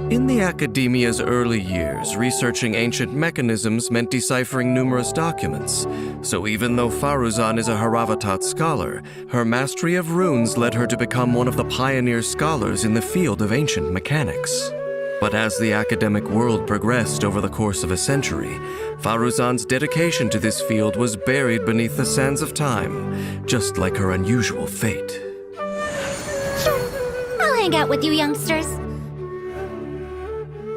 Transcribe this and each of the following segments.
In the Academia's early years, researching ancient mechanisms meant deciphering numerous documents. So even though Faruzan is a Haravatat scholar, her mastery of runes led her to become one of the pioneer scholars in the field of ancient mechanics. But as the academic world progressed over the course of a century, Faruzan's dedication to this field was buried beneath the sands of time, just like her unusual fate. I'll hang out with you youngsters.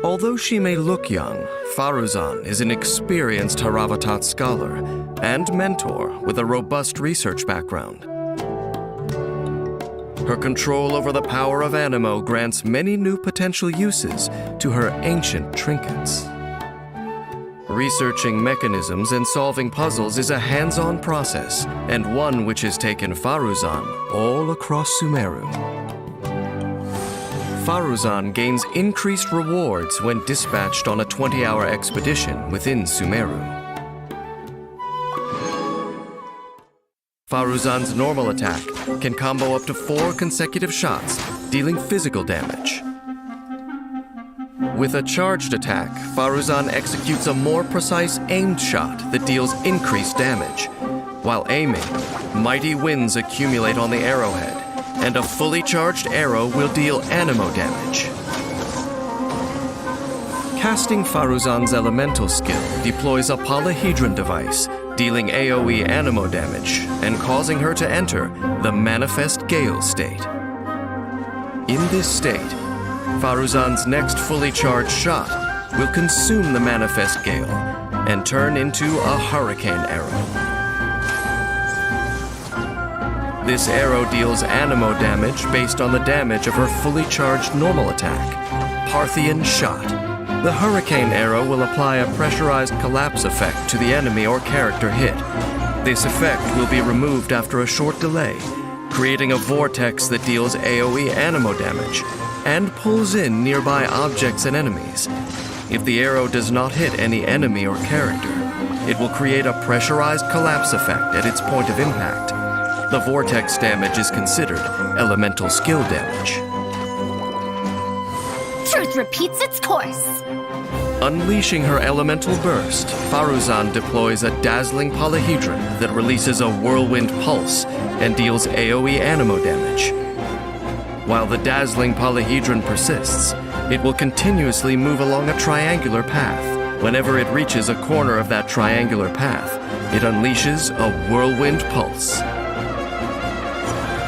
Although she may look young, Faruzan is an experienced Haravatat scholar and mentor with a robust research background. Her control over the power of Anemo grants many new potential uses to her ancient trinkets. Researching mechanisms and solving puzzles is a hands-on process, and one which has taken Faruzan all across Sumeru. Faruzan gains increased rewards when dispatched on a 20-hour expedition within Sumeru. Faruzan's normal attack can combo up to 4 consecutive shots, dealing physical damage. With a charged attack, Faruzan executes a more precise aimed shot that deals increased damage. While aiming, mighty winds accumulate on the arrowhead, and a fully charged arrow will deal Anemo damage. Casting Faruzan's elemental skill deploys a polyhedron device, dealing AoE Anemo damage and causing her to enter the Manifest Gale state. In this state, Faruzan's next fully charged shot will consume the Manifest Gale and turn into a Hurricane Arrow. This arrow deals Anemo damage based on the damage of her fully charged normal attack, Parthian Shot. The Hurricane Arrow will apply a pressurized collapse effect to the enemy or character hit. This effect will be removed after a short delay, creating a vortex that deals AoE Anemo damage and pulls in nearby objects and enemies. If the arrow does not hit any enemy or character, it will create a pressurized collapse effect at its point of impact. The vortex damage is considered elemental skill damage. Truth repeats its course. Unleashing her elemental burst, Faruzan deploys a dazzling polyhedron that releases a whirlwind pulse and deals AoE Anemo damage. While the dazzling polyhedron persists, it will continuously move along a triangular path. Whenever it reaches a corner of that triangular path, it unleashes a whirlwind pulse.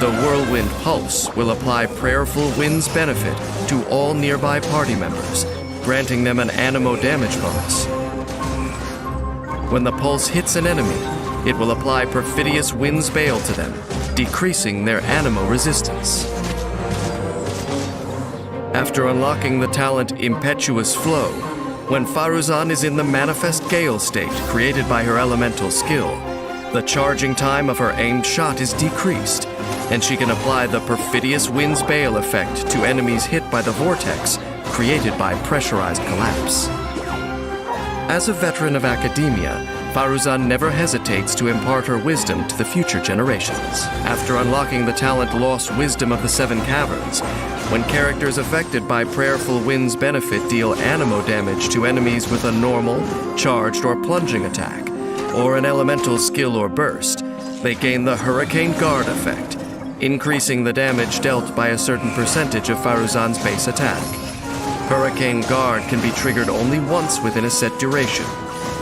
The Whirlwind Pulse will apply Prayerful Wind's benefit to all nearby party members, granting them an Anemo damage bonus. When the pulse hits an enemy, it will apply Perfidious Wind's Bale to them, decreasing their Anemo resistance. After unlocking the talent Impetuous Flow, when Faruzan is in the Manifest Gale state created by her elemental skill, the charging time of her aimed shot is decreased, and she can apply the Perfidious Wind's Bale effect to enemies hit by the vortex created by pressurized collapse. As a veteran of academia, Faruzan never hesitates to impart her wisdom to the future generations. After unlocking the talent Lost Wisdom of the Seven Caverns, when characters affected by Prayerful Wind's benefit deal Anemo damage to enemies with a normal, charged, or plunging attack, or an elemental skill or burst, they gain the Hurricane Guard effect, increasing the damage dealt by a certain percentage of Faruzan's base attack. Hurricane Guard can be triggered only once within a set duration,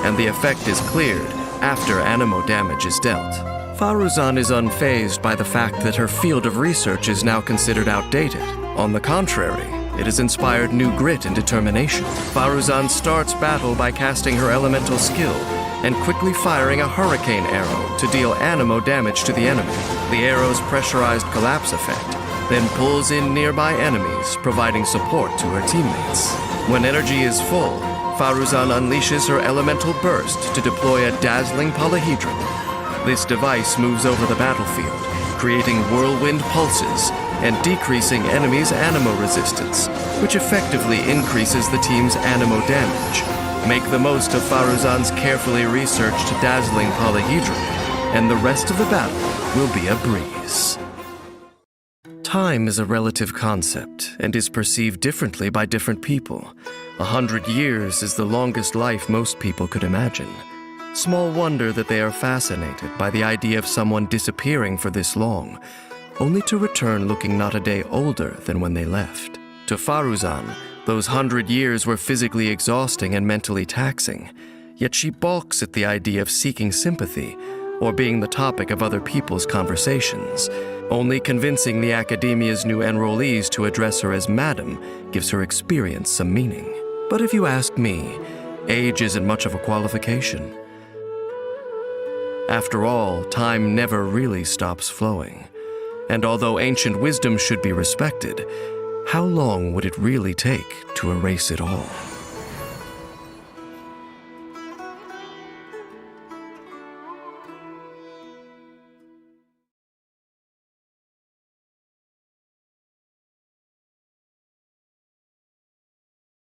and the effect is cleared after Anemo damage is dealt. Faruzan is unfazed by the fact that her field of research is now considered outdated. On the contrary, it has inspired new grit and determination. Faruzan starts battle by casting her elemental skill and quickly firing a Hurricane Arrow to deal Anemo damage to the enemy. The arrow's pressurized collapse effect then pulls in nearby enemies, providing support to her teammates. When energy is full, Faruzan unleashes her elemental burst to deploy a dazzling polyhedron. This device moves over the battlefield, creating whirlwind pulses and decreasing enemies' Anemo resistance, which effectively increases the team's Anemo damage. Make the most of Faruzan's carefully researched dazzling polyhedron, and the rest of the battle will be a breeze. Time is a relative concept and is perceived differently by different people. 100 years is the longest life most people could imagine. Small wonder that they are fascinated by the idea of someone disappearing for this long, only to return looking not a day older than when they left. To Faruzan, those 100 years were physically exhausting and mentally taxing, yet she balks at the idea of seeking sympathy or being the topic of other people's conversations. Only convincing the academia's new enrollees to address her as Madam gives her experience some meaning. But if you ask me, age isn't much of a qualification. After all, time never really stops flowing. And although ancient wisdom should be respected, how long would it really take to erase it all?